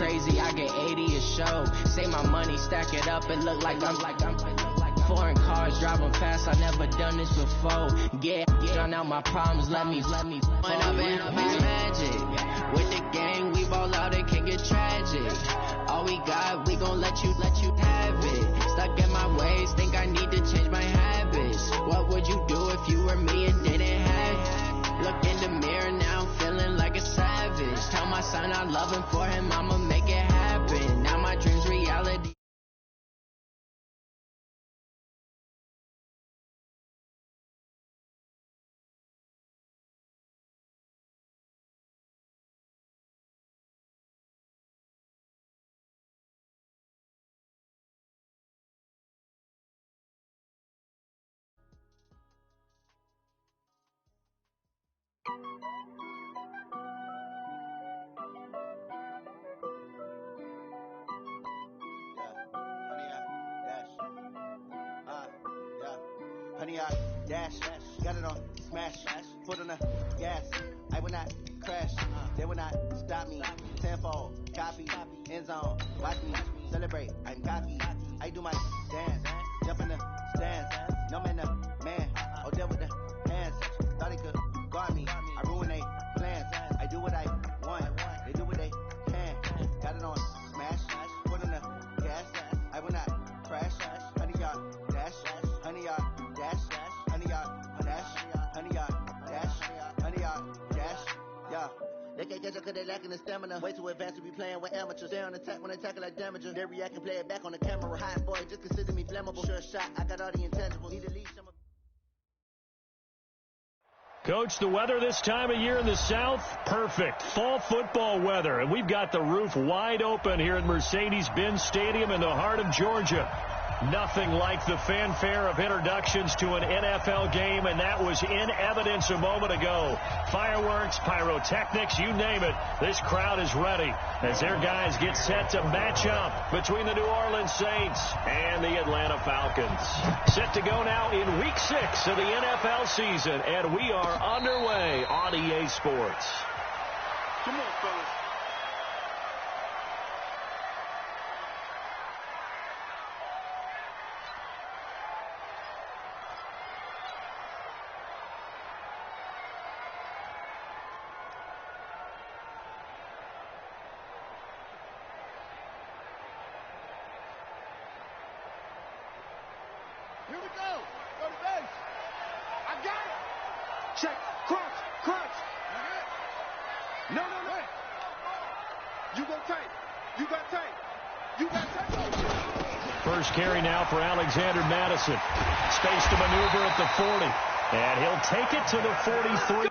crazy, I get 80 a show. Say my money, stack it up, it look like I'm foreign cars, driving fast, I never done this before. Get drown out my problems, let me point up and up is magic. With the gang, we ball out, it can get tragic. All we got, we gon' let you have it. Stuck in my ways, think I need to change my habits. What would you do if you were me and didn't have it? Look in the mirror now, I'm feeling like a savage. Tell my son I love him, for him I'ma make it happen. Now my dream's reality. Honey, I dash, got it on smash, foot on the gas. I will not crash, they will not stop me. Tenfold, copy, end zone, watch me celebrate. I'm cocky, I do my dance, jump in the stands. No man, the man, oh there with the hands. Thought he could guard me, I ruin they plans. I do what I want, they do what they can. Got it on smash, foot on the gas. I will not crash, honey, y'all dash, honey, y'all. Dash, honey, y'all, dash, honey, y'all, dash, honey, y'all, dash, yeah. They can't catch up cause they lacking the stamina. Way too advanced to be playing with amateurs. Stay on attack when they tackle like damagers. They react and play it back on the camera. Hot boy, just consider me flammable. Sure shot, I got all the intangibles. Need to leave some. Coach, the weather this time of year in the South, perfect. Fall football weather. And we've got the roof wide open here at Mercedes-Benz Stadium in the heart of Georgia. Nothing like the fanfare of introductions to an NFL game, and that was in evidence a moment ago. Fireworks, pyrotechnics, you name it. This crowd is ready as their guys get set to match up between the New Orleans Saints and the Atlanta Falcons. Set to go now in Week 6 of the NFL season, and we are underway on EA Sports. Come on, fellas. Here we go. Go to base. I got it. Check. Crunch. No. You go tight. You got tight. First carry now for Alexander Madison. Space to maneuver at the 40. And he'll take it to the 43.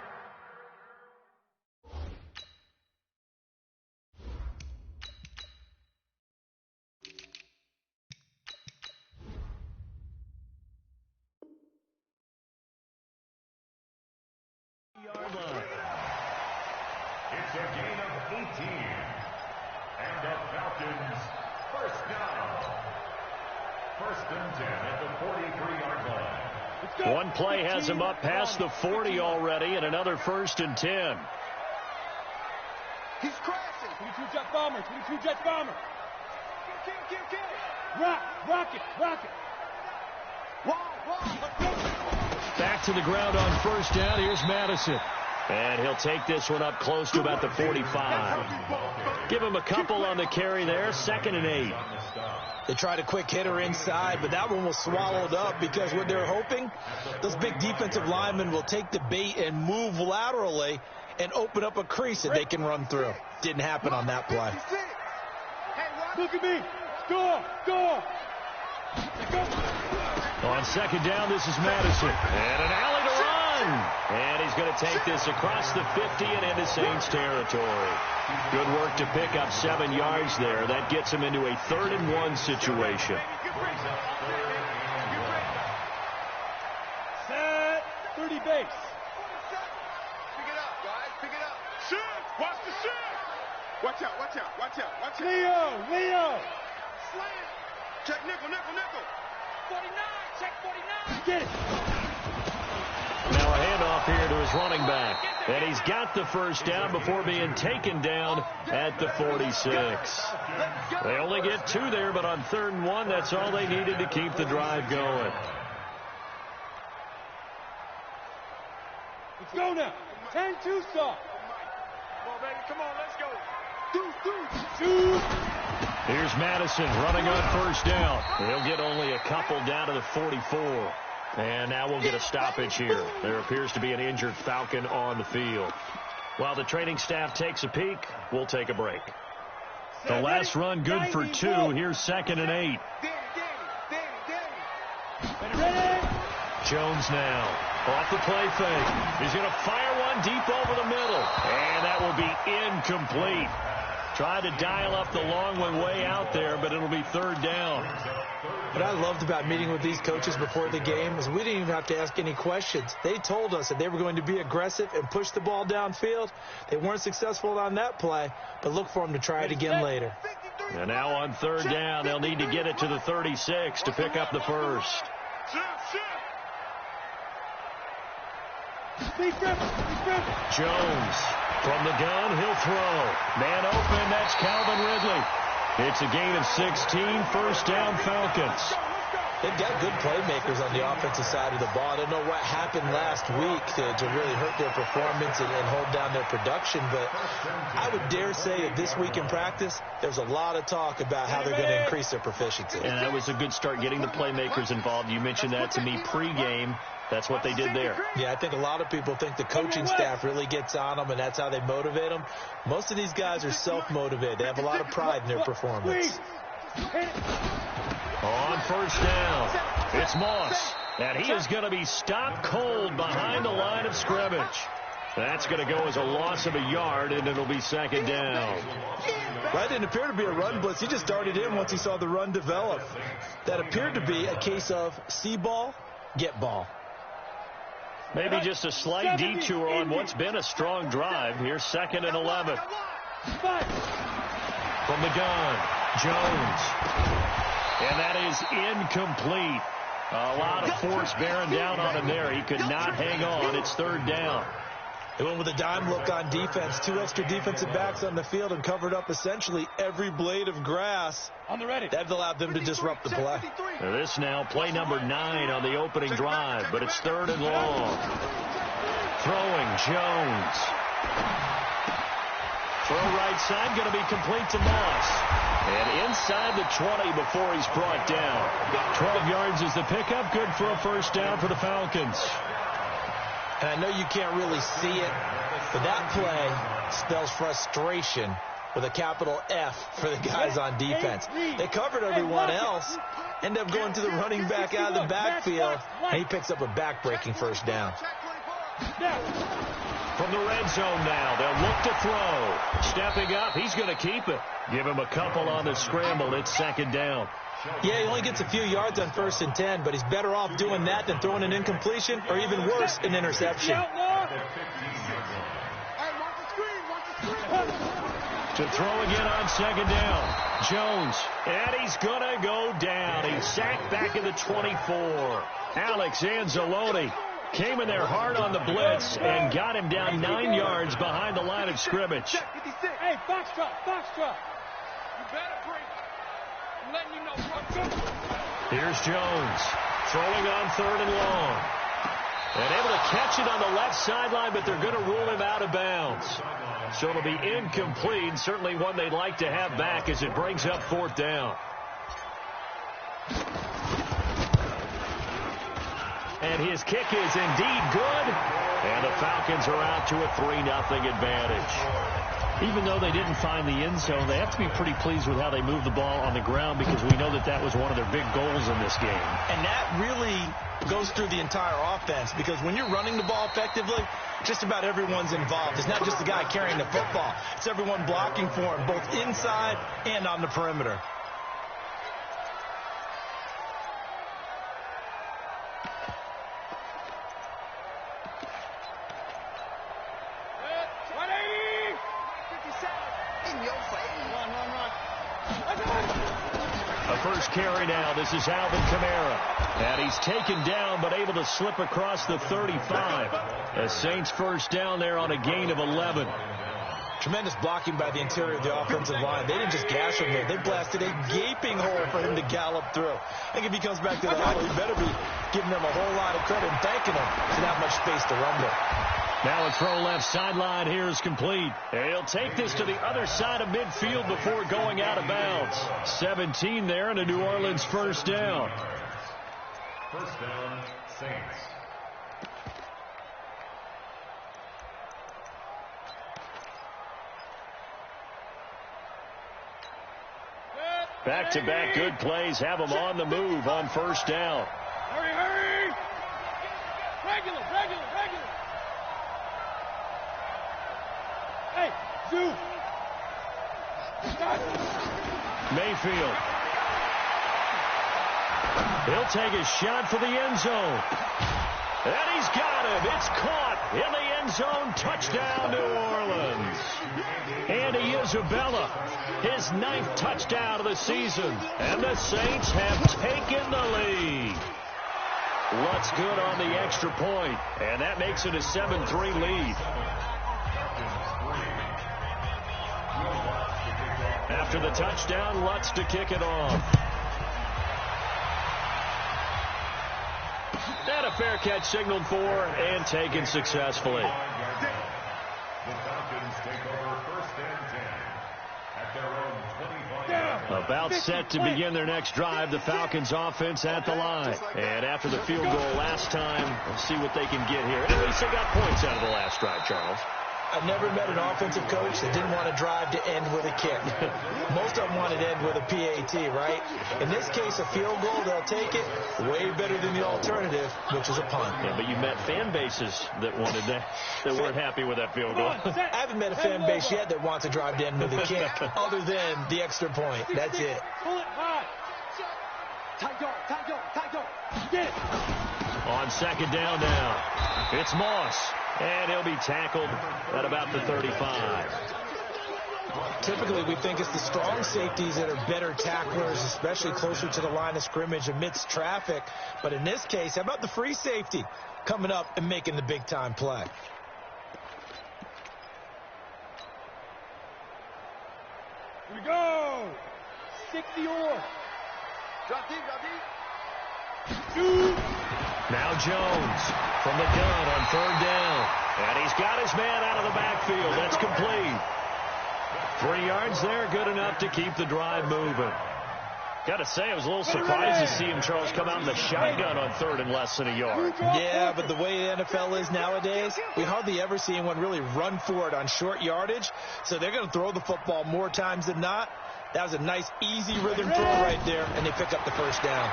It's a gain of 18. And the Falcons, first down. First and 10 at the 43-yard line. One play has him up past the 40 already, and another first and 10. He's crashing. 22 Jet Bomber. Rock it. Back to the ground on first down. Here's Madison. And he'll take this one up close to about the 45. Give him a couple on the carry there. 2nd and 8. They tried a quick hitter inside, but that one was swallowed up because what they're hoping, those big defensive linemen will take the bait and move laterally and open up a crease that they can run through. Didn't happen on that play. Look at me. Score. On 2nd down, this is Madison. And an alley to run. And he's going to take this across the 50 and into Saints territory. Good work to pick up 7 yards there. That gets him into a 3rd and 1 situation. Set. 30 base. Pick it up, guys. Pick it up. Shoot. Watch the shoot. Watch out. Leo. Slam. Check nickel. 49. Check 49. Get it. Now a handoff here to his running back. And he's got the first down before being taken down at the 46. They only get 2 there, but on 3rd and 1, that's all they needed to keep the drive going. Let's go now. 10-2 start. Come on, baby. Come on, let's go. Shoot. Here's Madison running on 1st down. He'll get only a couple down to the 44. And now we'll get a stoppage here. There appears to be an injured Falcon on the field. While the training staff takes a peek, we'll take a break. The last run good for 2. Here's 2nd and 8. Jones now off the play fake. He's going to fire one deep over the middle. And that will be incomplete. Tried to dial up the long one way out there, but it'll be 3rd down. What I loved about meeting with these coaches before the game is we didn't even have to ask any questions. They told us that they were going to be aggressive and push the ball downfield. They weren't successful on that play, but look for them to try it again later. And now on 3rd down, they'll need to get it to the 36 to pick up the first. Jones from the gun, he'll throw. Man open, that's Calvin Ridley. It's a gain of 16, 1st down Falcons. They've got good playmakers on the offensive side of the ball. I don't know what happened last week to really hurt their performance and hold down their production, but I would dare say that this week in practice, there's a lot of talk about how they're going to increase their proficiency. And that was a good start, getting the playmakers involved. You mentioned that to me pregame. That's what they did there. Yeah, I think a lot of people think the coaching staff really gets on them, and that's how they motivate them. Most of these guys are self-motivated. They have a lot of pride in their performance. On 1st down, it's Moss. And he is going to be stopped cold behind the line of scrimmage. That's going to go as a loss of a yard, and it'll be 2nd down. Right, didn't appear to be a run blitz. He just darted in once he saw the run develop. That appeared to be a case of see ball, get ball. Maybe just a slight detour on what's been a strong drive. Here's 2nd and 11. From the gun, Jones. And that is incomplete. A lot of force bearing down on him there. He could not hang on. It's 3rd down. They went with a dime look on defense. 2 extra defensive backs on the field and covered up essentially every blade of grass. That allowed them to disrupt the play. This now play number 9 on the opening drive, but it's 3rd and long. Throwing, Jones. Throw right side, going to be complete to Moss. And inside the 20 before he's brought down. 12 yards is the pickup, good for a 1st down for the Falcons. And I know you can't really see it, but that play spells frustration with a capital F for the guys on defense. They covered everyone else, end up going to the running back out of the backfield, and he picks up a back-breaking 1st down. From the red zone now, they'll look to throw. Stepping up, he's going to keep it. Give him a couple on the scramble. It's 2nd down. Yeah, he only gets a few yards on 1st and 10, but he's better off doing that than throwing an incompletion or even worse, an interception. To throw again on 2nd down. Jones, and he's going to go down. He's sacked back at the 24. Alex Anzalone came in there hard on the blitz and got him down 9 yards behind the line of scrimmage. Hey, box truck. You better break. I'm letting you know. Here's Jones throwing on 3rd and long. And able to catch it on the left sideline, but they're going to rule him out of bounds. So it'll be incomplete, certainly one they'd like to have back as it brings up 4th down. And his kick is indeed good. And the Falcons are out to a 3-0 advantage. Even though they didn't find the end zone, they have to be pretty pleased with how they moved the ball on the ground because we know that was one of their big goals in this game. And that really goes through the entire offense because when you're running the ball effectively, just about everyone's involved. It's not just the guy carrying the football. It's everyone blocking for him, both inside and on the perimeter. A first carry now. This is Alvin Kamara. And he's taken down, but able to slip across the 35. The Saints first down there on a gain of 11. Tremendous blocking by the interior of the offensive line. They didn't just gash him there. They blasted a gaping hole for him to gallop through. I think if he comes back to the huddle, he better be giving them a whole lot of credit and thanking them for not much space to run there. Now a throw left sideline here is complete. He'll take this to the other side of midfield before going out of bounds. 17 there and a New Orleans first down. First down, Saints. Back-to-back good plays have them on the move on first down. Hurry, hurry! Regular. Hey, Zoo! Mayfield. He'll take a shot for the end zone. And he's got him. It's caught in the end zone. Touchdown, New Orleans. Andy Isabella, his 9th touchdown of the season. And the Saints have taken the lead. Lutz good on the extra point, and that makes it a 7-3 lead. After the touchdown, Lutz to kick it off. And a fair catch signaled for and taken successfully. The Falcons take over first and 10 at their own 25. About set to begin their next drive. The Falcons offense at the line. And after the field goal last time, we'll see what they can get here. At least they got points out of the last drive, Charles. I've never met an offensive coach that didn't want to drive to end with a kick. Most of them want to end with a PAT, right? In this case, a field goal, they'll take it way better than the alternative, which is a punt. Yeah, but you met fan bases that wanted that weren't happy with that field goal. I haven't met a fan base yet that wants to drive to end with a kick, other than the extra point. That's it. Pull it high. Tight guard. Get it. On second down now, it's Moss. And he'll be tackled at about the 35. Typically, we think it's the strong safeties that are better tacklers, especially closer to the line of scrimmage amidst traffic. But in this case, how about the free safety coming up and making the big-time play? Here we go. 60 or. Drop deep. Shoot. Now Jones from the gun on third down. And he's got his man out of the backfield. That's complete. 3 yards there, good enough to keep the drive moving. Got to say, I was a little surprised to see him, Charles, come out in the shotgun on third and less than a yard. Yeah, but the way the NFL is nowadays, we hardly ever see anyone really run for it on short yardage. So they're going to throw the football more times than not. That was a nice, easy rhythm throw right there, and they pick up the first down.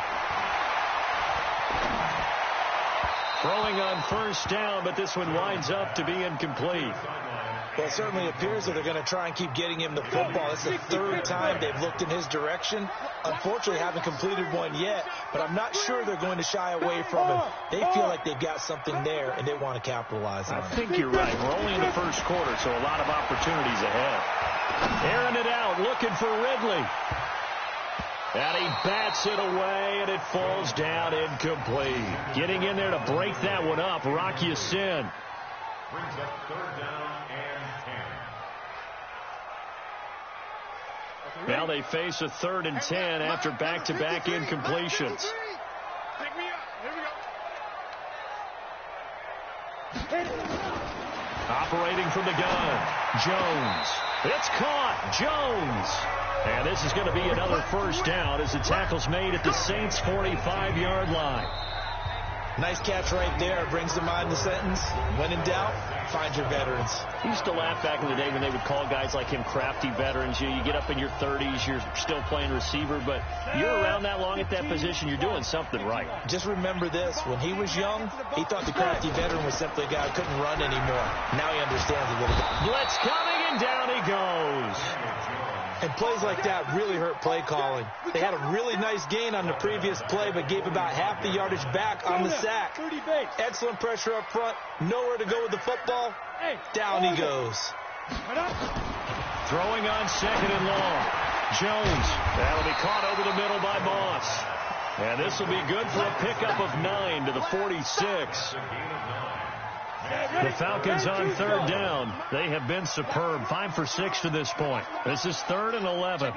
Throwing on first down, but this one winds up to be incomplete. Well, it certainly appears that they're going to try and keep getting him the football. It's the 3rd time they've looked in his direction. Unfortunately, haven't completed one yet, but I'm not sure they're going to shy away from him. They feel like they've got something there, and they want to capitalize on it. I think you're right. We're only in the first quarter, so a lot of opportunities ahead. Airing it out, looking for Ridley. And he bats it away, and it falls down incomplete. Getting in there to break that one up, Rock Ya-Sin. Brings up third down and 10. Now they face a 3rd and 10 after back-to-back incompletions. Pick me up. Here we go. Operating from the gun, Jones. It's caught, Jones. And this is going to be another first down as the tackle's made at the Saints' 45-yard line. Nice catch right there. Brings to mind the sentence, when in doubt, find your veterans. I used to laugh back in the day when they would call guys like him crafty veterans. You get up in your 30s, you're still playing receiver, but you're around that long at that position, you're doing something right. Just remember this. When he was young, he thought the crafty veteran was simply a guy who couldn't run anymore. Now he understands a little bit. Blitz coming, and down he goes. And plays like that really hurt play calling. They had a really nice gain on the previous play, but gave about half the yardage back on the sack. Excellent pressure up front. Nowhere to go with the football. Down he goes. Throwing on second and long. Jones. That'll be caught over the middle by Moss. And this will be good for a pickup of 9 to the 46. The Falcons on third down. They have been superb. 5 for 6 to this point. This is 3rd and 11.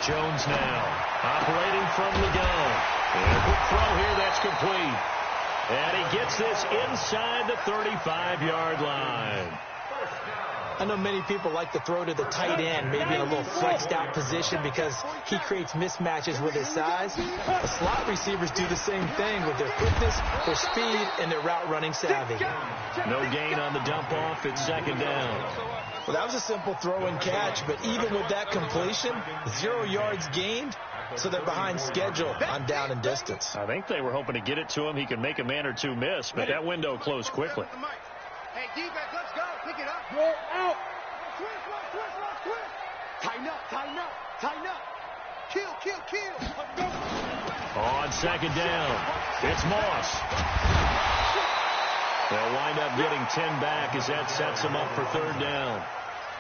Jones now operating from the gun. And a quick throw here that's complete. And he gets this inside the 35-yard line. I know many people like to throw to the tight end, maybe in a little flexed out position because he creates mismatches with his size. The slot receivers do the same thing with their quickness, their speed, and their route running savvy. No gain on the dump off. It's 2nd down. Well, that was a simple throw and catch, but even with that completion, 0 yards gained, so they're behind schedule on down and distance. I think they were hoping to get it to him. He could make a man or two miss, but that window closed quickly. Hey, defense, let's go. Pick it up. Roll out. Switch. Tighten up. Kill. On 2nd down, it's Moss. They'll wind up getting 10 back as that sets them up for 3rd down.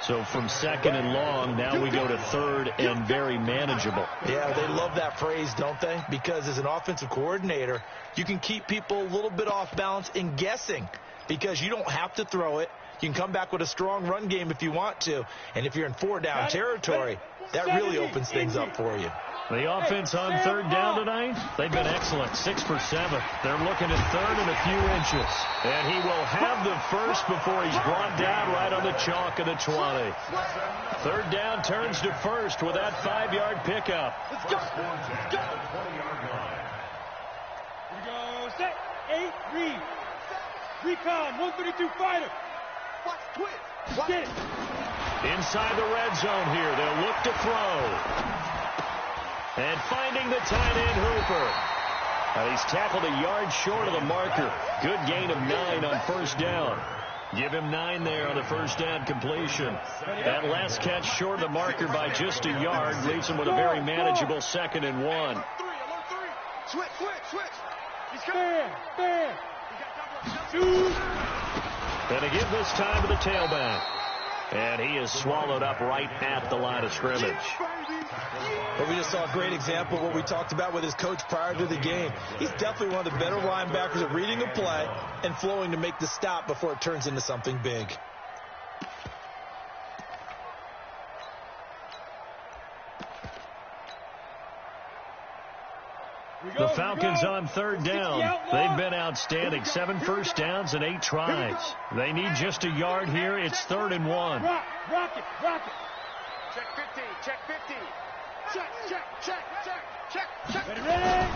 So from 2nd and long, now we go to 3rd and very manageable. Yeah, they love that phrase, don't they? Because as an offensive coordinator, you can keep people a little bit off balance and guessing because you don't have to throw it. You can come back with a strong run game if you want to. And if you're in 4-down territory, that really opens things up for you. The offense on 3rd down tonight, they've been excellent, 6 for 7. They're looking at 3rd and a few inches. And he will have the first before he's brought down right on the chalk of the 20. 3rd down turns to 1st with that 5-yard pickup. Let's go. Here we go. Set. 8. Read. Recon. 132 fighter. Get it. Inside the red zone here. They'll look to throw. And finding the tight end, Hooper. And he's tackled a yard short of the marker. Good gain of 9 on 1st down. Give him 9 there on the 1st down completion. That last catch short of the marker by just a yard leaves him with a very manageable 2nd and 1. Switch. Bam. Shoot. And they give this time to the tailback. And he is swallowed up right at the line of scrimmage. But we just saw a great example of what we talked about with his coach prior to the game. He's definitely one of the better linebackers at reading a play and flowing to make the stop before it turns into something big. The Falcons on 3rd down. They've been outstanding. 7 first downs and 8 tries. They need just a yard here. It's 3rd and 1. Rock it. Check 50. Check. Ready.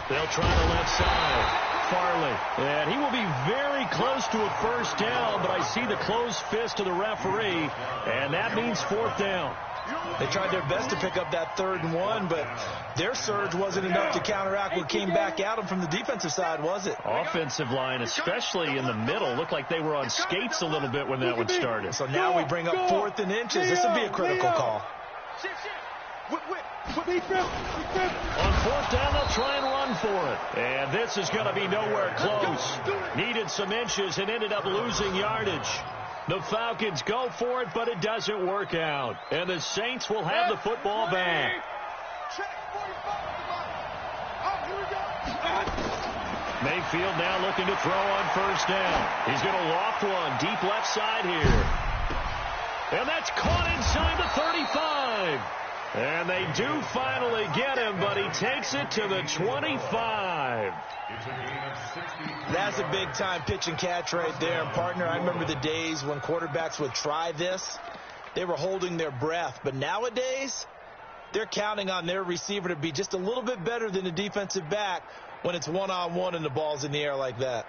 They'll try the left side. Farley. And he will be very close to a 1st down, but I see the closed fist of the referee, and that means 4th down. They tried their best to pick up that 3rd and 1, but their surge wasn't enough to counteract what came back at them from the defensive side, was it? Offensive line, especially in the middle, looked like they were on skates a little bit when that one started. So now we bring up 4th and inches. This would be a critical call. On 4th down, they'll try and run for it. And this is going to be nowhere close. Needed some inches and ended up losing yardage. The Falcons go for it, but it doesn't work out. And the Saints will have the football back. Mayfield now looking to throw on 1st down. He's going to loft one deep left side here. And that's caught inside the 35. And they do finally get him, but he takes it to the 25. That's a big-time pitch and catch right there. And, partner, I remember the days when quarterbacks would try this. They were holding their breath. But nowadays, they're counting on their receiver to be just a little bit better than the defensive back when it's one-on-one and the ball's in the air like that.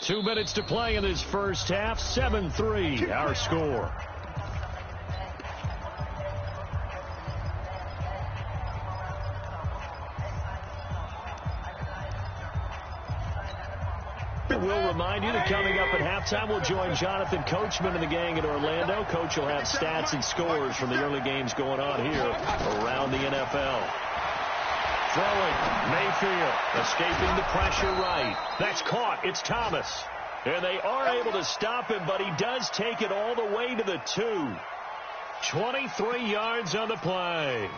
Two minutes to play in this first half. 7-3, our score. we'll remind you that coming up at halftime, we'll join Jonathan Coachman and the gang in Orlando. Coach will have stats and scores from the early games going on here around the NFL. Throwing, Mayfield, escaping the pressure right. That's caught. It's Thomas. And they are able to stop him, but he does take it all the way to the 2. 23 yards on the play.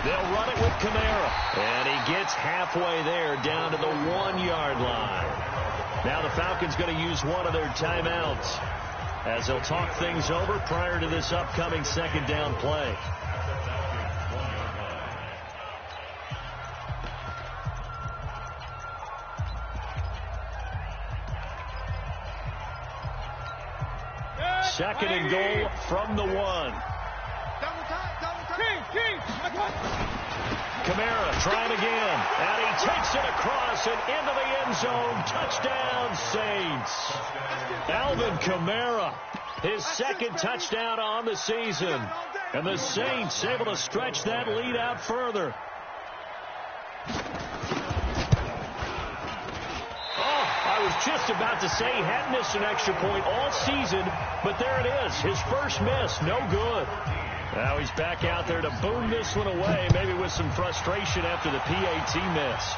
They'll run it with Kamara. And he gets halfway there down to the 1-yard line. Now the Falcons going to use one of their timeouts as they'll talk things over prior to this upcoming second down play. Second and goal from the 1. Kamara trying again, and he takes it across and into the end zone. Touchdown, Saints. Alvin Kamara, his second touchdown on the season. And the Saints able to stretch that lead out further. I was just about to say he hadn't missed an extra point all season, but there it is. His first miss, no good. Now he's back out there to boom this one away, maybe with some frustration after the PAT miss.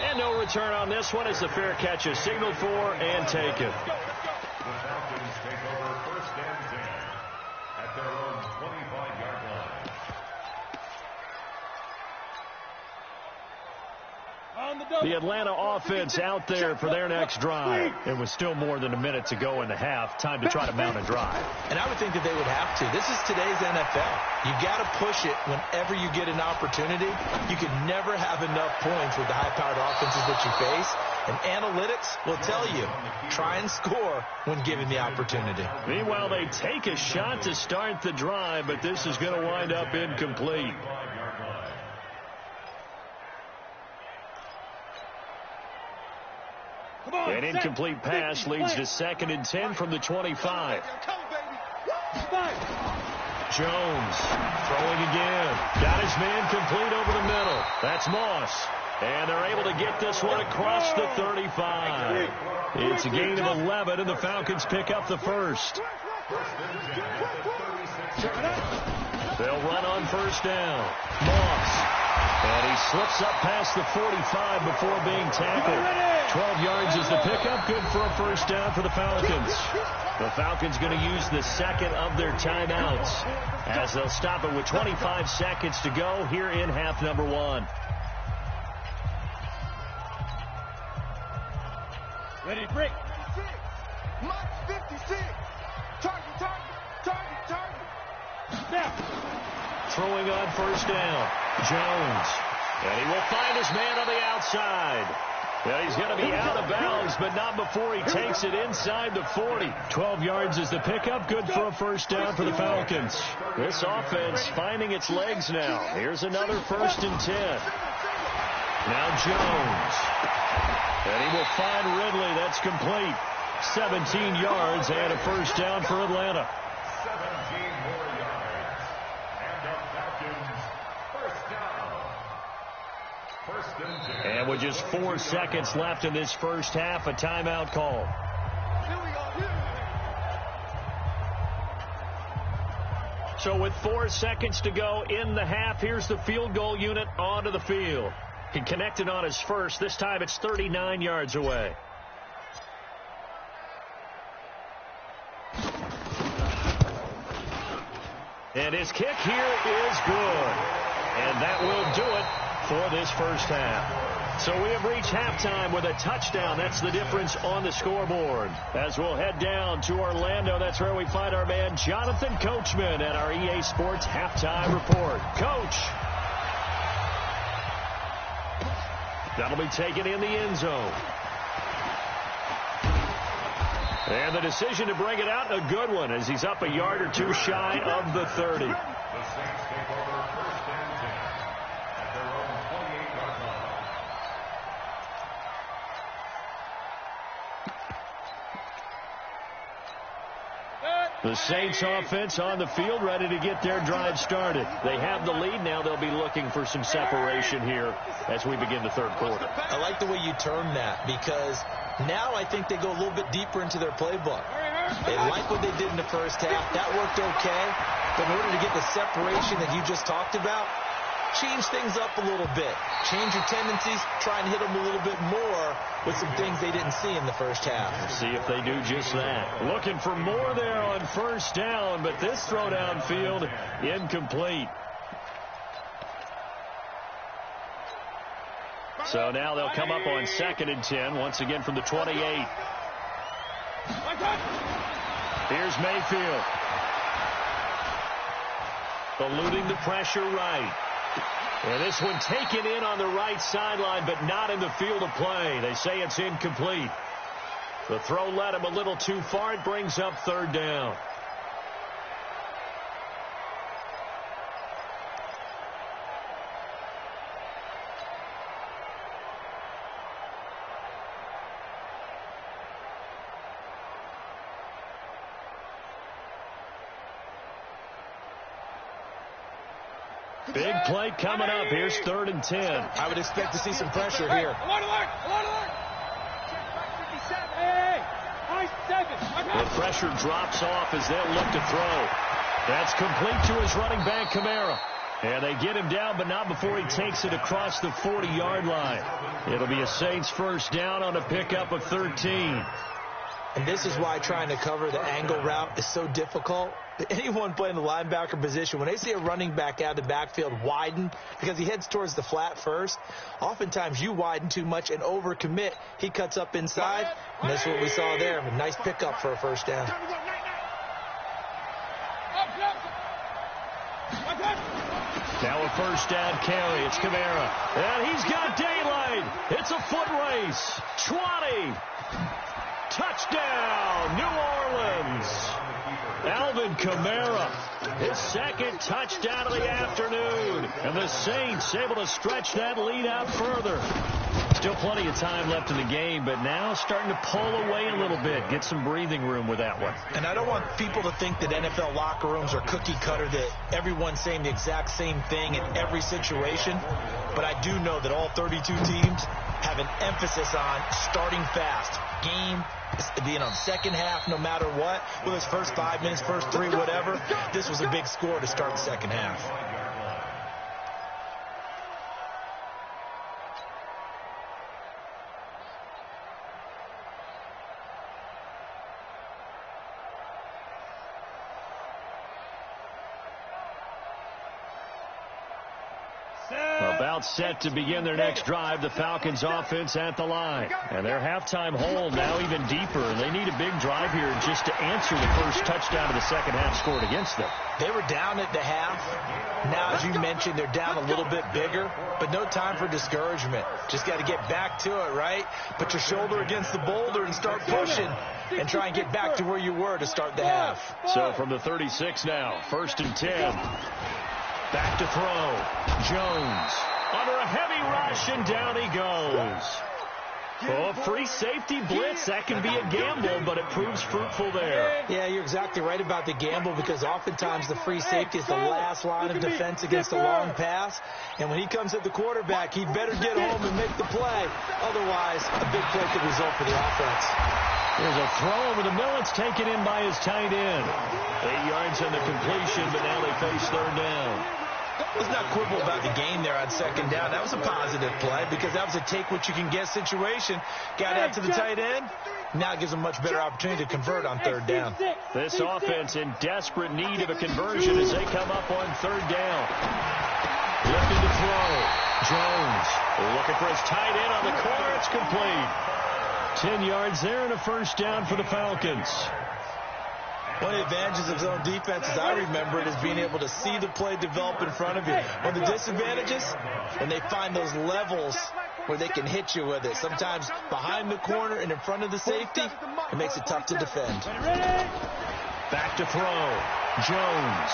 And no return on this one as the fair catch is signaled for and taken. The Falcons take over first and 10 at their own 25-yard line. The Atlanta offense out there for their next drive. It was still more than a minute to go in the half. Time to try to mount a drive. And I would think that they would have to. This is today's NFL. You got to push it whenever you get an opportunity. You can never have enough points with the high-powered offenses that you face. And analytics will tell you, try and score when given the opportunity. Meanwhile, they take a shot to start the drive, but this is going to wind up incomplete. An incomplete pass leads to second and 10 from the 25. Jones throwing again. Got his man complete over the middle. That's Moss. And they're able to get this one across the 35. It's a gain of 11, and the Falcons pick up the first. They'll run on first down. Moss. And he slips up past the 45 before being tackled. 12 yards is the pickup. Good for a first down for the Falcons. The Falcons going to use the second of their timeouts as they'll stop it with 25 seconds to go here in half number 1. Ready to break. 56. Target. Snap. Throwing on first down. Jones. And he will find his man on the outside. Yeah, he's going to be out of bounds, but not before he takes it inside the 40. 12 yards is the pickup. Good for a first down for the Falcons. This offense finding its legs now. Here's another first and 10. Now Jones. And he will find Ridley. That's complete. 17 yards and a first down for Atlanta. 17 more yards. And the Falcons first down. First and 10. And with just 4 seconds left in this first half, a timeout call. So with 4 seconds to go in the half, here's the field goal unit onto the field. He connected on his first. This time it's 39 yards away. And his kick here is good. And that will do it for this first half. So we have reached halftime with a touchdown. That's the difference on the scoreboard. As we'll head down to Orlando, that's where we find our man Jonathan Coachman at our EA Sports Halftime Report. Coach. That'll be taken in the end zone. And the decision to bring it out, a good one, as he's up a yard or two shy of the 30. The Saints take over 1st and 10 at their own 28-yard line. The Saints offense on the field, ready to get their drive started. They have the lead. Now they'll be looking for some separation here as we begin the third quarter. I like the way you term that, because now I think they go a little bit deeper into their playbook. They like what they did in the first half. That worked okay. But in order to get the separation that you just talked about, change things up a little bit. Change your tendencies. Try and hit them a little bit more with some things they didn't see in the first half. See if they do just that. Looking for more there on first down, but this throw downfield incomplete. So now they'll come up on 2nd and 10, once again from the 28. Here's Mayfield. Eluding the pressure right. And this one taken in on the right sideline, but not in the field of play. They say it's incomplete. The throw led him a little too far. It brings up 3rd down. Big play coming up. Here's 3rd and 10. I would expect to see some pressure here. The pressure drops off as they'll look to throw. That's complete to his running back, Kamara. And they get him down, but not before he takes it across the 40-yard line. It'll be a Saints first down on a pickup of 13. And this is why trying to cover the angle route is so difficult. Anyone playing the linebacker position, when they see a running back out of the backfield widen because he heads towards the flat first, oftentimes you widen too much and overcommit. He cuts up inside, and that's what we saw there. A nice pickup for a first down. Now a first down carry. It's Kamara. And he's got daylight. It's a foot race. 20. Touchdown, New Orleans. Alvin Kamara, his 2nd touchdown of the afternoon. And the Saints able to stretch that lead out further. Still plenty of time left in the game, but now starting to pull away a little bit. Get some breathing room with that one. And I don't want people to think that NFL locker rooms are cookie cutter, that everyone's saying the exact same thing in every situation. But I do know that all 32 teams have an emphasis on starting fast. Game, second half, no matter what. Whether it's first 5 minutes, first 3, whatever. This was a big score to start the second half. About set to begin their next drive. The Falcons offense at the line. And their halftime hold now even deeper. And they need a big drive here just to answer the first touchdown of the second half scored against them. They were down at the half. Now, as you mentioned, they're down a little bit bigger. But no time for discouragement. Just got to get back to it, right? Put your shoulder against the boulder and start pushing. And try and get back to where you were to start the half. So from the 36 now, 1st and 10. Back to throw. Jones under a heavy rush, and down he goes. Oh, free safety blitz. That can be a gamble, but it proves fruitful there. Yeah, you're exactly right about the gamble, because oftentimes the free safety is the last line of defense against a long pass. And when he comes at the quarterback, he better get home and make the play. Otherwise, a big play could result for the offense. There's a throw over the middle. It's taken in by his tight end. 8 yards on the completion, but now they face 3rd down. Let's not quibble about the game there on 2nd down. That was a positive play, because that was a take-what-you-can-get situation. Got out to the tight end. Now it gives them much better opportunity to convert on 3rd down. This offense in desperate need of a conversion as they come up on 3rd down. Looking to throw. Jones looking for his tight end on the corner. It's complete. 10 yards there and a first down for the Falcons. One of the advantages of zone defense, as I remember it, is being able to see the play develop in front of you. One of the disadvantages, when they find those levels where they can hit you with it. Sometimes behind the corner and in front of the safety, it makes it tough to defend. Back to throw. Jones.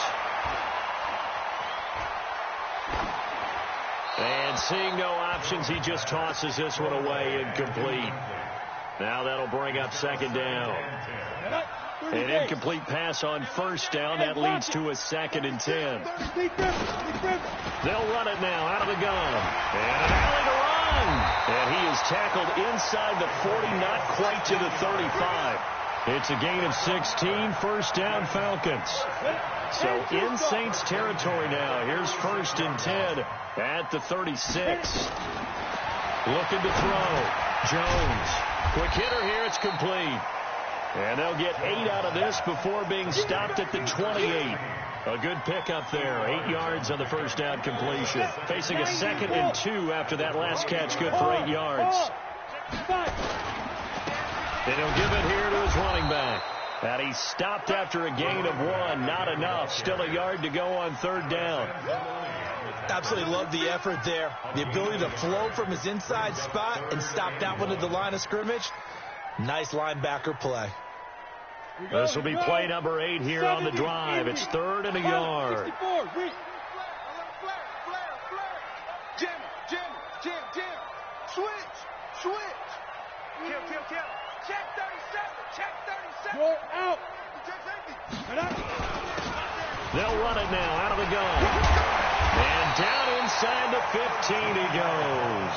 And seeing no options, he just tosses this one away, incomplete. Now that'll bring up second down. An incomplete pass on first down. That leads to a 2nd and 10. They'll run it now out of the gun. And an alley to run. And he is tackled inside the 40, not quite to the 35. It's a gain of 16, first down Falcons. So in Saints territory now. Here's 1st and 10 at the 36. Looking to throw. Jones. Quick hitter here. It's complete. And they'll get 8 out of this before being stopped at the 28. A good pickup there. 8 yards on the first down completion. Facing a 2nd and 2 after that last catch. Good for 8 yards. And he'll give it here to his running back. And he stopped after a gain of 1. Not enough. Still a yard to go on 3rd down. Absolutely love the effort there. The ability to flow from his inside spot and stop that one at the line of scrimmage. Nice linebacker play. This will be play number 8 here on the drive. It's 3rd and a yard. Jam. Switch. Kill. Check 37. You're out. They'll run it now out of the gun. And down inside the 15 he goes.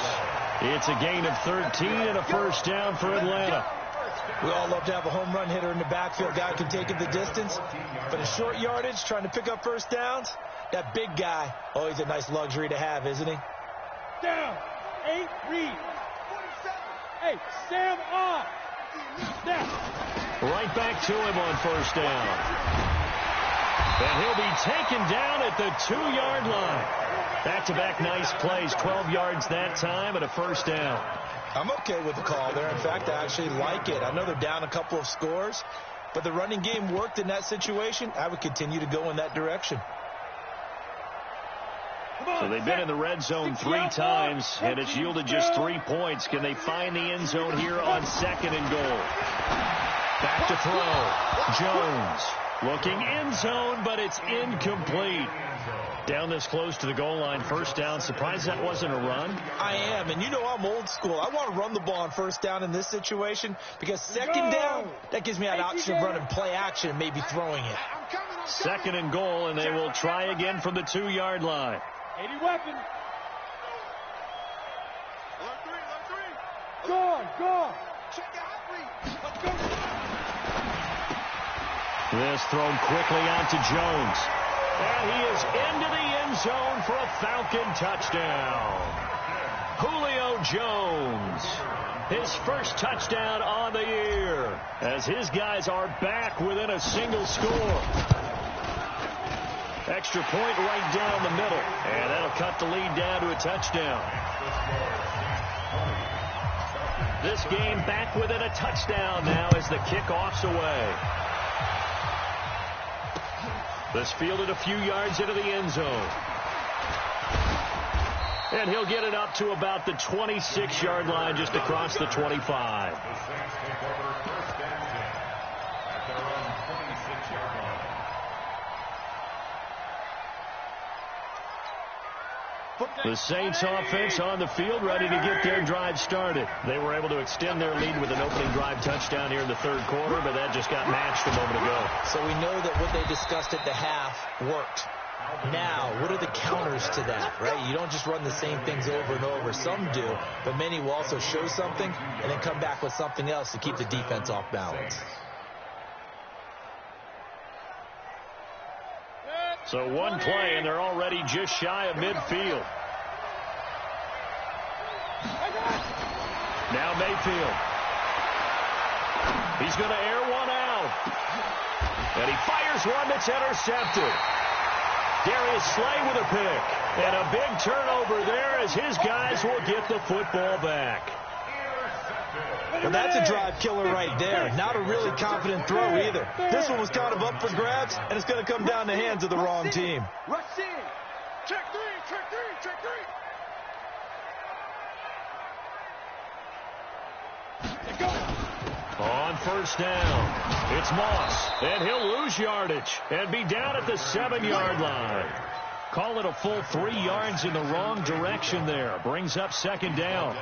It's a gain of 13 and a first down for Atlanta. We all love to have a home run hitter in the backfield. Guy can take it the distance. But in short yardage, trying to pick up first downs, that big guy, always a nice luxury to have, isn't he? Down. 8, read. Hey, Sam on. Snap. Right back to him on first down. And he'll be taken down at the 2-yard line. Back-to-back nice plays, 12 yards that time and a first down. I'm okay with the call there. In fact, I actually like it. I know they're down a couple of scores, but the running game worked in that situation. I would continue to go in that direction. So they've been in the red zone 3 times, and it's yielded just 3 points. Can they find the end zone here on 2nd and goal? Back to throw. Jones looking end zone, but it's incomplete. Down this close to the goal line, first down. Surprised that wasn't a run? I am, and you know I'm old school. I want to run the ball on first down in this situation because 2nd down, that gives me an option of running play action and maybe throwing it. 2nd and goal, and they will try again from the 2-yard line. 80 weapon. Go. Check out read. Let's go. This thrown quickly out to Jones. And he is into the end zone for a Falcon touchdown. Julio Jones, his first touchdown on the year, as his guys are back within a single score. Extra point right down the middle, and that'll cut the lead down to a touchdown. This game back within a touchdown now as the kickoff's away. This fielded a few yards into the end zone. And he'll get it up to about the 26-yard line, just across the 25. The Saints offense on the field, ready to get their drive started. They were able to extend their lead with an opening drive touchdown here in the 3rd quarter, but that just got matched a moment ago. So we know that what they discussed at the half worked. Now, what are the counters to that, right? You don't just run the same things over and over. Some do, but many will also show something and then come back with something else to keep the defense off balance. So one play, and they're already just shy of midfield. Now Mayfield. He's going to air one out. And he fires one that's intercepted. Darius Slay with a pick. And a big turnover there as his guys will get the football back. Well, that's a drive killer right there. Not a really confident throw either. This one was kind of up for grabs, and it's going to come down the hands of the wrong team. Rush in. Check three. On first down, it's Moss, and he'll lose yardage and be down at the 7-yard line. Call it a full 3 yards in the wrong direction there. Brings up second down.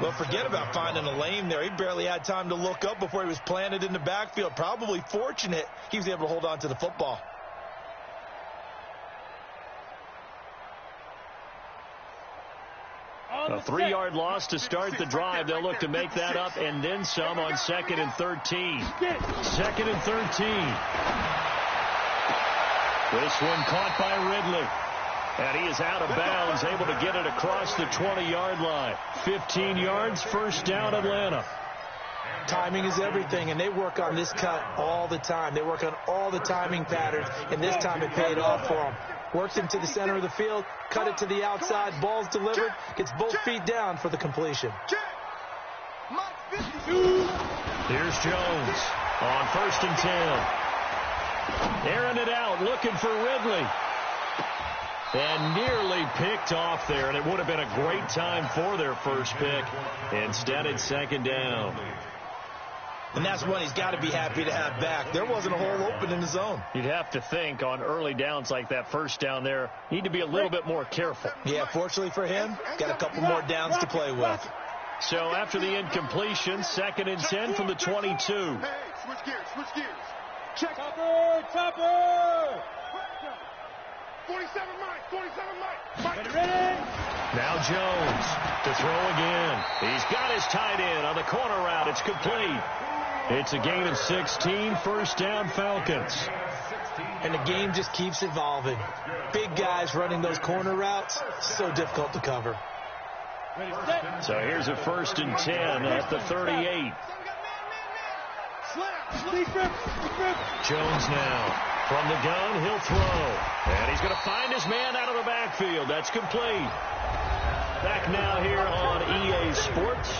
Well, forget about finding a lane there. He barely had time to look up before he was planted in the backfield. Probably fortunate he was able to hold on to the football. A 3-yard loss to start the drive. They'll look to make that up and then some on 2nd and 13. 2nd and 13. This one caught by Ridley. And he is out of bounds, able to get it across the 20-yard line. 15 yards, first down Atlanta. Timing is everything, and they work on this cut all the time. They work on all the timing patterns, and this time it paid off for them. Works into the center of the field, cut it to the outside, ball's delivered, gets both feet down for the completion. Here's Jones on 1st and 10. Airing it out, looking for Ridley. And nearly picked off there, and it would have been a great time for their first pick. Instead, it's 2nd down. And that's one he's got to be happy to have back. There wasn't a hole open in the zone. You'd have to think on early downs like that first down there, need to be a little bit more careful. Yeah, fortunately for him, got a couple more downs to play with. So after the incompletion, 2nd and 10 from the 22. Hey, switch gears. Check. Topper! 47 Mike. Ready? Now Jones to throw again. He's got his tight end on the corner route. It's complete. It's a gain of 16, first down Falcons. And the game just keeps evolving. Big guys running those corner routes, so difficult to cover. So here's a 1st and 10 at the 38. Jones now. From the gun, he'll throw. And he's going to find his man out of the backfield. That's complete. Back now here on EA Sports.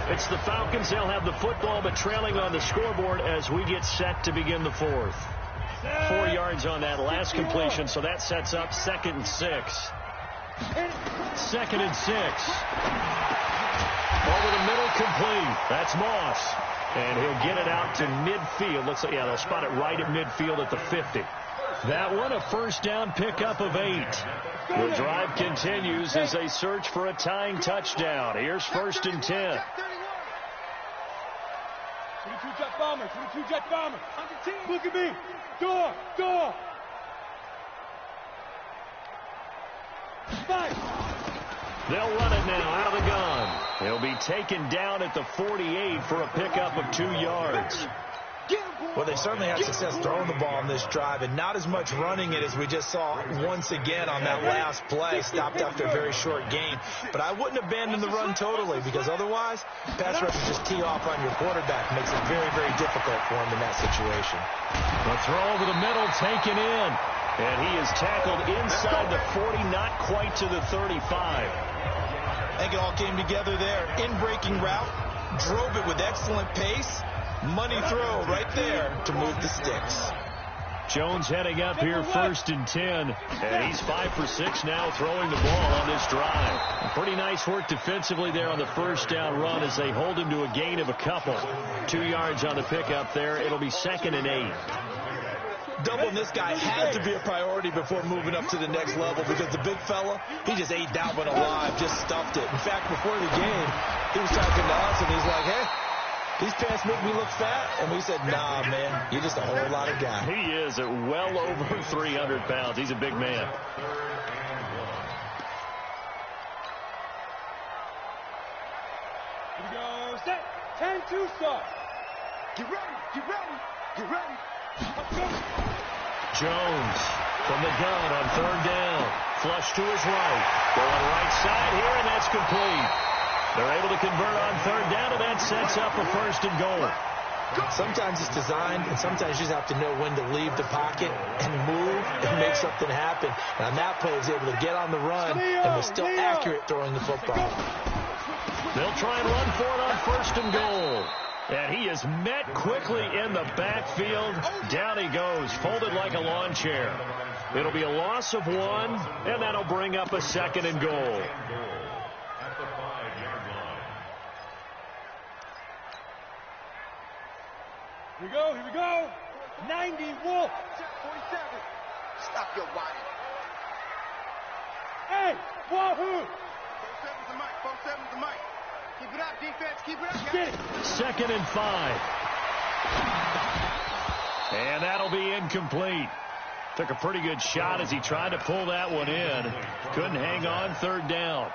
It's the Falcons. They'll have the football, but trailing on the scoreboard as we get set to begin the 4th. 4 yards on that last completion, so that sets up 2nd and 6. 2nd and 6. Over the middle, complete. That's Moss. And he'll get it out to midfield. Looks like, yeah, they'll spot it right at midfield at the 50. That one, a first down pickup of 8. The drive continues as they search for a tying touchdown. Here's 1st and 10. 22 jet bomber. Look at me. Door. 5. They'll run it now out of the gun. He'll be taken down at the 48 for a pickup of 2 yards. Well, they certainly had success throwing the ball on this drive, and not as much running it as we just saw once again on that last play. Stopped after a very short gain. But I wouldn't abandon the run totally, because otherwise, pass rushers just tee off on your quarterback. Makes it very, very difficult for him in that situation. The throw over the middle taken in. And he is tackled inside the 40, not quite to the 35. I think it all came together there. In-breaking route, drove it with excellent pace. Money throw right there to move the sticks. Jones heading up here 1st and 10. And he's 5 for 6 now throwing the ball on this drive. Pretty nice work defensively there on the first down run as they hold him to a gain of a couple. 2 yards on the pickup there. It'll be 2nd and 8. Doubling this guy had to be a priority before moving up to the next level, because the big fella, he just ate that one alive, just stuffed it. In fact, before the game, he was talking to us, and he's like, hey, these pants make me look fat. And we said, nah, man, you're just a whole lot of guy. He is at well over 300 pounds. He's a big man. Here we go. Set. 10-2 start. Get ready. Jones from the gun on 3rd down. Flush to his right. Going right side here, and that's complete. They're able to convert on 3rd down, and that sets up a 1st and goal. Sometimes it's designed, and sometimes you just have to know when to leave the pocket and move and make something happen. And on that play, he was able to get on the run and was still accurate throwing the football. They'll try and run for it on 1st and goal. And he is met quickly in the backfield. Down he goes, folded like a lawn chair. It'll be a loss of 1, and that'll bring up a 2nd and goal. Here we go, here we go. 90 Wolf. 47. Stop your whining. Hey, Wahoo. 47's the mic. 47's the mic. Keep it up, defense. Keep it up. Get it. 2nd and 5. And that'll be incomplete. Took a pretty good shot as he tried to pull that one in. Couldn't hang on. 3rd down.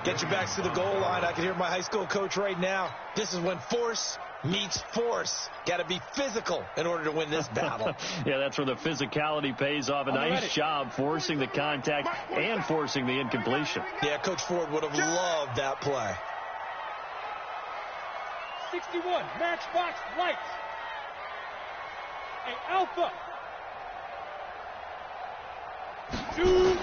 Get your backs to the goal line. I can hear my high school coach right now. This is when force meets force. Got to be physical in order to win this battle. Yeah, that's where the physicality pays off. A nice job forcing the contact and forcing the incompletion. Yeah, Coach Ford would have loved that play. 61, Matchbox Lights. Hey, Alpha. 2.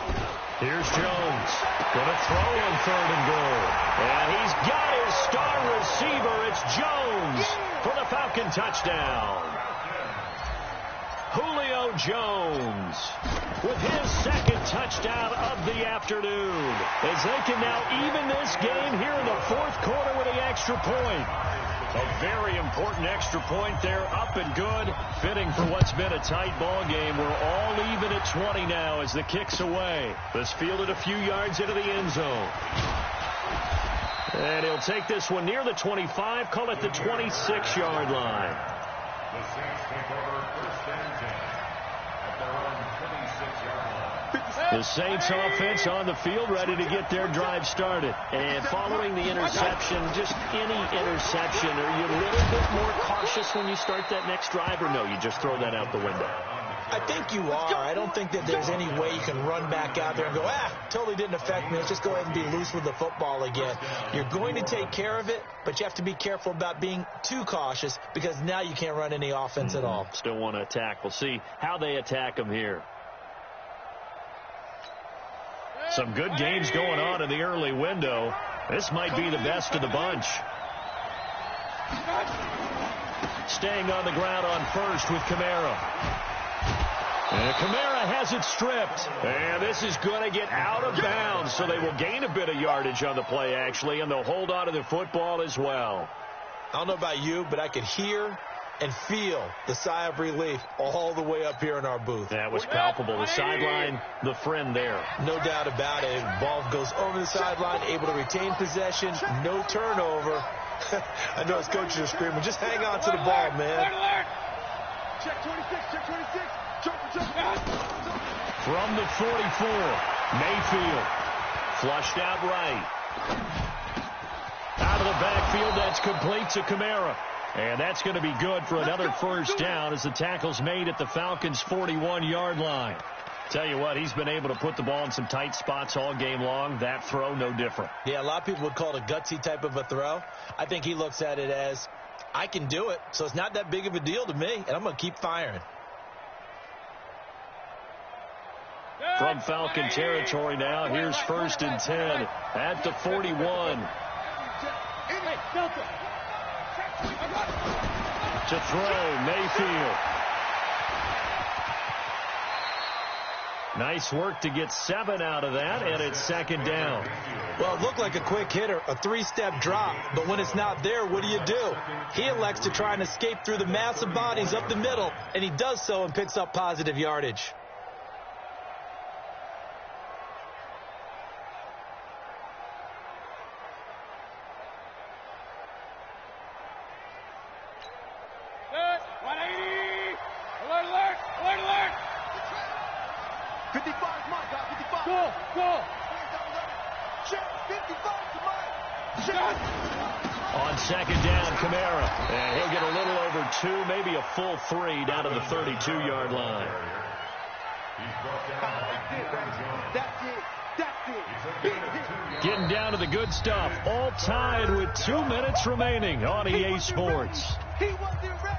Here's Jones. Gonna throw on 3rd and goal. And he's got his star receiver. It's Jones for the Falcon touchdown. Julio Jones with his 2nd touchdown of the afternoon. As they can now even this game here in the 4th quarter with the extra point. A very important extra point there, up and good, fitting for what's been a tight ball game. We're all even at 20 now as the kick's away. This fielded a few yards into the end zone. And he'll take this one near the 25, call it the 26-yard line. The Saints take over 1st and 10 at their own 26-yard line. The Saints offense on the field, ready to get their drive started. And following the interception, just any interception, are you a little bit more cautious when you start that next drive, or no, you just throw that out the window? I think you are. I don't think that there's any way you can run back out there and go, totally didn't affect me. Let's just go ahead and be loose with the football again. You're going to take care of it, but you have to be careful about being too cautious because now you can't run any offense at all. Still want to attack. We'll see how they attack them here. Some good games going on in the early window. This might be the best of the bunch. Staying on the ground on 1st with Kamara. And Kamara has it stripped. And this is going to get out of bounds, so they will gain a bit of yardage on the play, actually, and they'll hold on to the football as well. I don't know about you, but I could hear and feel the sigh of relief all the way up here in our booth. That was palpable. The sideline, the friend there. No doubt about it. Ball goes over the sideline, able to retain possession, no turnover. I know his coaches are screaming, just hang on to the ball, man. Check 26, check 26. Jump. From the 44, Mayfield. Flushed out right. Out of the backfield, that's complete to Kamara. And that's going to be good for another 1st down as the tackle's made at the Falcons' 41-yard line. Tell you what, he's been able to put the ball in some tight spots all game long. That throw, no different. Yeah, a lot of people would call it a gutsy type of a throw. I think he looks at it as, I can do it, so it's not that big of a deal to me, and I'm going to keep firing. From Falcon territory now, here's 1st and 10 at the 41. To throw, Mayfield. Nice work to get 7 out of that, and it's 2nd down. Well, it looked like a quick hitter, a 3-step drop, but when it's not there, what do? He elects to try and escape through the massive bodies up the middle, and he does so and picks up positive yardage. On 2nd down, Kamara. And he'll get a little over 2, maybe a full 3 down to the 32-yard line. Getting down to the good stuff. All tied with 2 minutes remaining on EA Sports. He wasn't ready.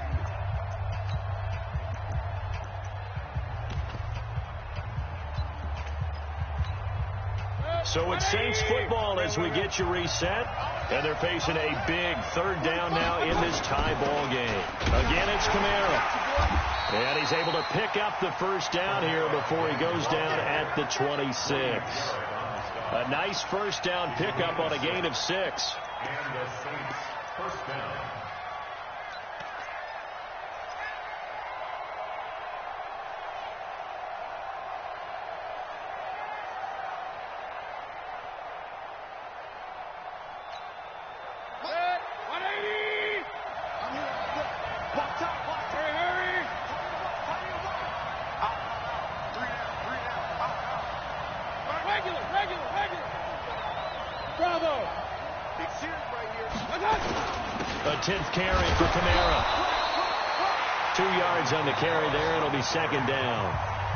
So it's Saints football as we get you reset. And they're facing a big 3rd down now in this tie ball game. Again, it's Kamara. And he's able to pick up the 1st down here before he goes down at the 26. A nice 1st down pickup on a gain of 6. And the Saints 1st down. A 10th carry for Kamara. 2 yards on the carry there. It'll be second down.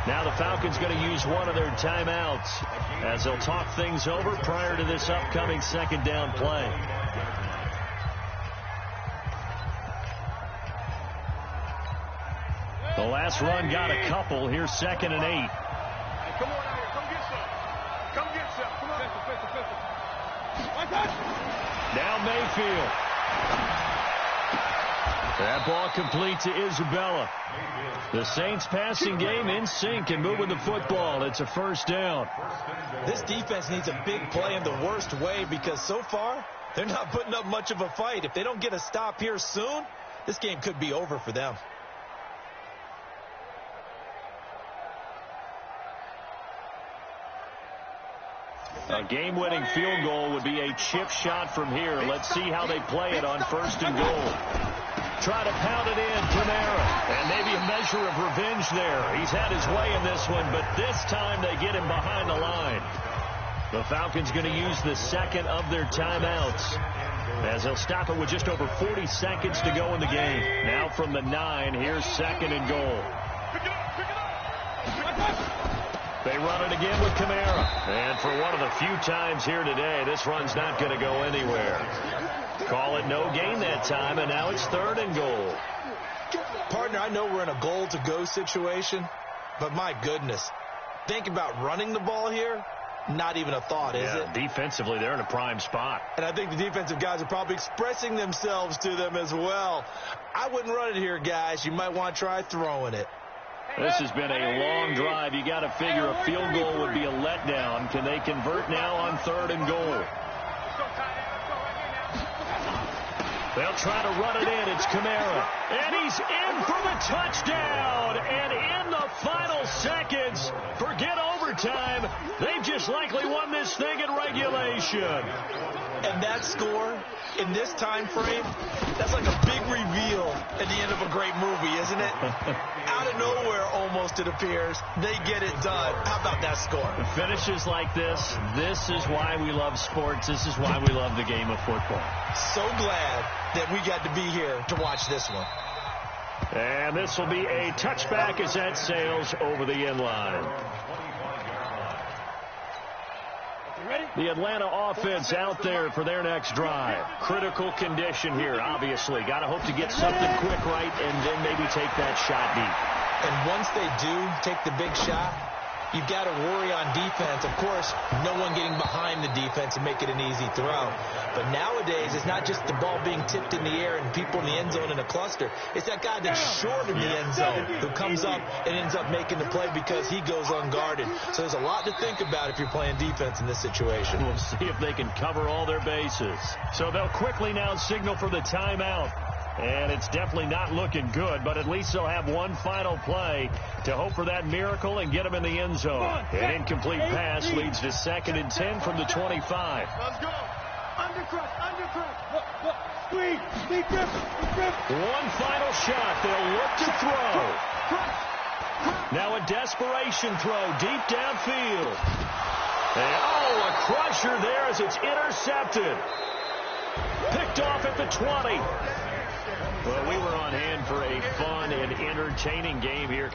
Now the Falcons going to use one of their timeouts as they'll talk things over prior to this upcoming second down play. The last run got a couple. Here's 2nd and 8. Hey, come on out here. Come get some. Come get some. Come on. Now Mayfield. That ball complete to Isabella. The Saints passing game in sync and moving the football. It's a first down. This defense needs a big play in the worst way because so far they're not putting up much of a fight. If they don't get a stop here soon, this game could be over for them. A game-winning field goal would be a chip shot from here. Let's see how they play it on 1st and goal. Try to pound it in, Kamara. And maybe a measure of revenge there. He's had his way in this one, but this time they get him behind the line. The Falcons going to use the second of their timeouts as they'll stop it with just over 40 seconds to go in the game. Now from the 9, here's 2nd and goal. They run it again with Kamara. And for one of the few times here today, this run's not going to go anywhere. Call it no gain that time, and now it's 3rd and goal. Partner, I know we're in a goal-to-go situation, but my goodness, think about running the ball here. Not even a thought, is it? Defensively, they're in a prime spot. And I think the defensive guys are probably expressing themselves to them as well. I wouldn't run it here, guys. You might want to try throwing it. This has been a long drive. You got to figure a field goal would be a letdown. Can they convert now on 3rd and goal? They'll try to run it in. It's Kamara. And he's in for the touchdown. And in the final seconds, forget overtime. They've just likely won this thing in regulation. And that score in this time frame, that's like a big reveal at the end of a great movie, isn't it? Out of nowhere, almost, it appears, they get it done. How about that score? Finishes like this is why we love sports. This is why we love the game of football. So glad that we got to be here to watch this one. And this will be a touchback as that sails over the end line. The Atlanta offense out there for their next drive. Critical condition here, obviously. Got to hope to get something quick right and then maybe take that shot deep. And once they do take the big shot, you've got to worry on defense. Of course, no one getting behind the defense and make it an easy throw. But nowadays, it's not just the ball being tipped in the air and people in the end zone in a cluster. It's that guy that's short of the end zone who comes up and ends up making the play because he goes unguarded. So there's a lot to think about if you're playing defense in this situation. We'll see if they can cover all their bases. So they'll quickly now signal for the timeout. And it's definitely not looking good, but at least they'll have one final play to hope for that miracle and get them in the end zone. An incomplete pass leads to 2nd and 10 from the 25. Let's go. Undercrush. Look. Squeeze. One final shot. They'll look to throw. Now a desperation throw deep downfield. And, a crusher there as it's intercepted. Picked off at the 20. Well, we were on hand for a fun and entertaining game here.